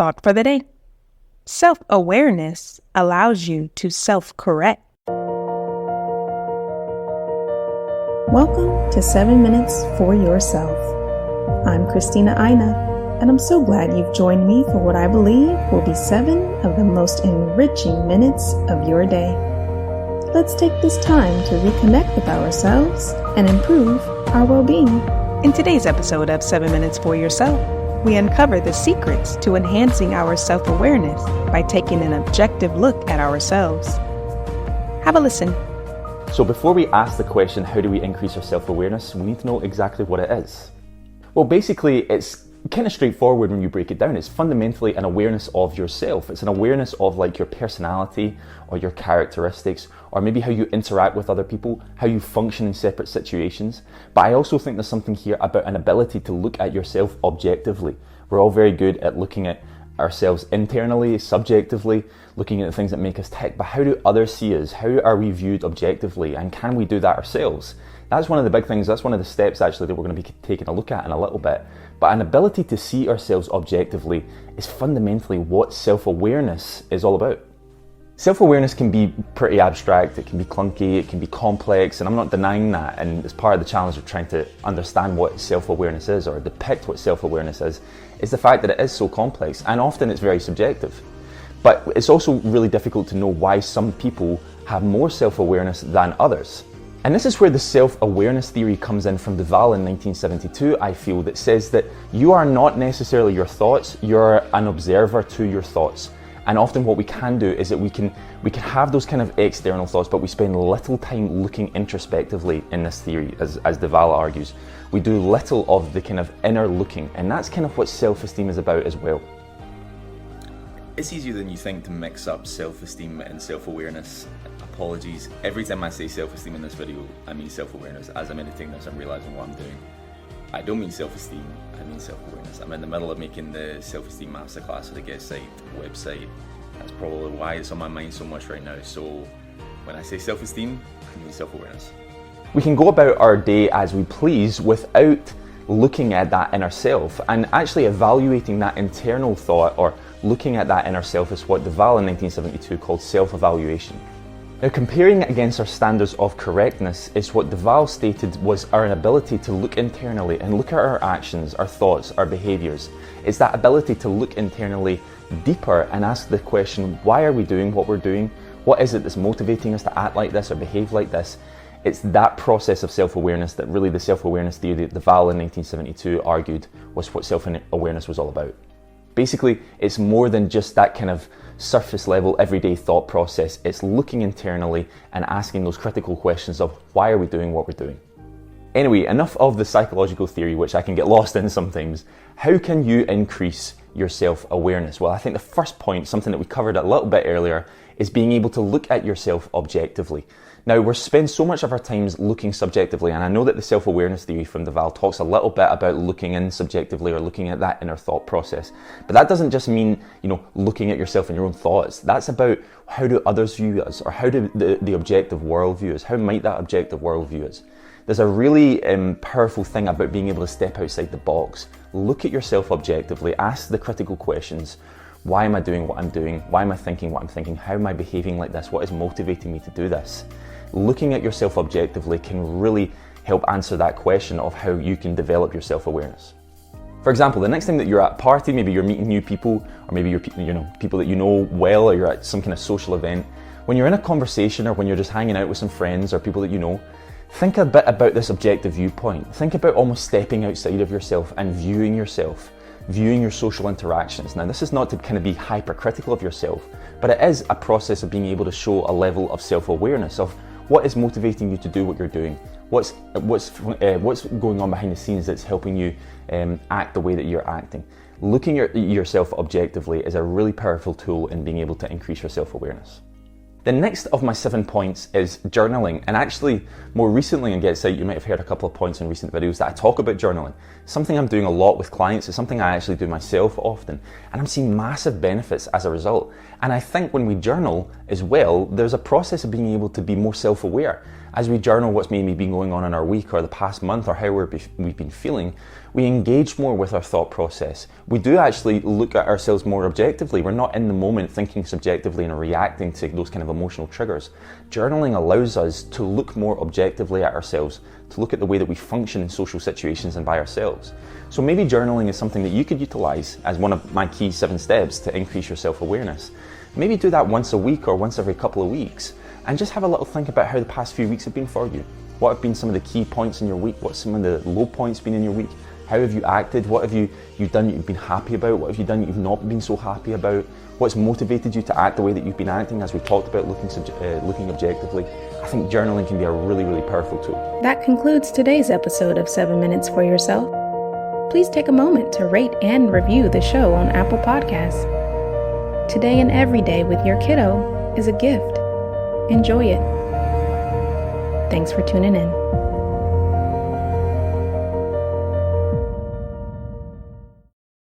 thought for the day. Self-awareness allows you to self-correct. Welcome to 7 Minutes for Yourself. I'm Christina Aina, and I'm so glad you've joined me for what I believe will be 7 of the most enriching minutes of your day. Let's take this time to reconnect with ourselves and improve our well-being. In today's episode of 7 Minutes for Yourself, we uncover the secrets to enhancing our self-awareness by taking an objective look at ourselves. Have a listen. So before we ask the question, how do we increase our self-awareness, we need to know exactly what it is. Well, basically, it's kind of straightforward when you break it down. It's fundamentally an awareness of yourself. It's an awareness of like your personality or your characteristics, or maybe how you interact with other people, how you function in separate situations. But I also think there's something here about an ability to look at yourself objectively. We're all very good at looking at ourselves internally, subjectively, looking at the things that make us tick, but how do others see us? How are we viewed objectively? And can we do that ourselves? That's one of the big things, that's one of the steps actually that we're going to be taking a look at in a little bit. But an ability to see ourselves objectively is fundamentally what self-awareness is all about. Self-awareness can be pretty abstract, it can be clunky, it can be complex, and I'm not denying that, and it's part of the challenge of trying to understand what self-awareness is or depict what self-awareness is the fact that it is so complex, and often it's very subjective. But it's also really difficult to know why some people have more self-awareness than others. And this is where the self-awareness theory comes in from Duval in 1972, I feel, that says that you are not necessarily your thoughts, you're an observer to your thoughts. And often what we can do is that we can have those kind of external thoughts, but we spend little time looking introspectively in this theory, as Duval argues. We do little of the kind of inner looking, and that's kind of what self-esteem is about as well. It's easier than you think to mix up self-esteem and self-awareness. Apologies. Every time I say self-esteem in this video, I mean self-awareness. As I'm editing this, I'm realizing what I'm doing. I don't mean self-esteem, I mean self-awareness. I'm in the middle of making the self-esteem masterclass for the GetPsyched website. That's probably why it's on my mind so much right now. So when I say self-esteem, I mean self-awareness. We can go about our day as we please without looking at that inner self, and actually evaluating that internal thought or looking at that inner self is what Duval in 1972 called self-evaluation. Now, comparing it against our standards of correctness is what Duval stated was our inability to look internally and look at our actions, our thoughts, our behaviours. It's that ability to look internally deeper and ask the question, why are we doing what we're doing? What is it that's motivating us to act like this or behave like this? It's that process of self-awareness that really the self-awareness theory that Duval in 1972 argued was what self-awareness was all about. Basically, it's more than just that kind of surface level everyday thought process. It's looking internally and asking those critical questions of why are we doing what we're doing. Anyway, enough of the psychological theory, which I can get lost in sometimes. How can you increase your self-awareness? Well, I think the first point, something that we covered a little bit earlier, is being able to look at yourself objectively. Now, we spend so much of our times looking subjectively, and I know that the self-awareness theory from Duval talks a little bit about looking in subjectively or looking at that inner thought process. But that doesn't just mean, looking at yourself and your own thoughts. That's about how do others view us, or how do the objective world view us? How might that objective world view us? There's a really powerful thing about being able to step outside the box. Look at yourself objectively, ask the critical questions. Why am I doing what I'm doing? Why am I thinking what I'm thinking? How am I behaving like this? What is motivating me to do this? Looking at yourself objectively can really help answer that question of how you can develop your self-awareness. For example, the next time that you're at a party, maybe you're meeting new people, or maybe you're people that you know well, or you're at some kind of social event, when you're in a conversation or when you're just hanging out with some friends or people that you know, think a bit about this objective viewpoint. Think about almost stepping outside of yourself and viewing yourself, viewing your social interactions. Now, this is not to kind of be hypercritical of yourself, but it is a process of being able to show a level of self-awareness of what is motivating you to do what you're doing? What's going on behind the scenes that's helping you act the way that you're acting? Looking at yourself objectively is a really powerful tool in being able to increase your self-awareness. The next of my 7 points is journaling, and actually more recently in GetPsyched you might have heard a couple of points in recent videos that I talk about journaling. something I'm doing a lot with clients. It's something I actually do myself often, and I'm seeing massive benefits as a result. And I think when we journal as well, there's a process of being able to be more self-aware. As we journal what's maybe been going on in our week or the past month or how we've been feeling, we engage more with our thought process. We do actually look at ourselves more objectively. We're not in the moment thinking subjectively and reacting to those kind of emotional triggers. Journaling allows us to look more objectively at ourselves, to look at the way that we function in social situations and by ourselves. So maybe journaling is something that you could utilize as one of my key 7 steps to increase your self-awareness. Maybe do that once a week or once every couple of weeks, and just have a little think about how the past few weeks have been for you. What have been some of the key points in your week? What's some of the low points been in your week? How have you acted? What have you done that you've been happy about? What have you done that you've not been so happy about? What's motivated you to act the way that you've been acting, as we talked about looking objectively? I think journaling can be a really, really powerful tool. That concludes today's episode of 7 Minutes for Yourself. Please take a moment to rate and review the show on Apple Podcasts. Today and every day with your kiddo is a gift. Enjoy it. Thanks for tuning in.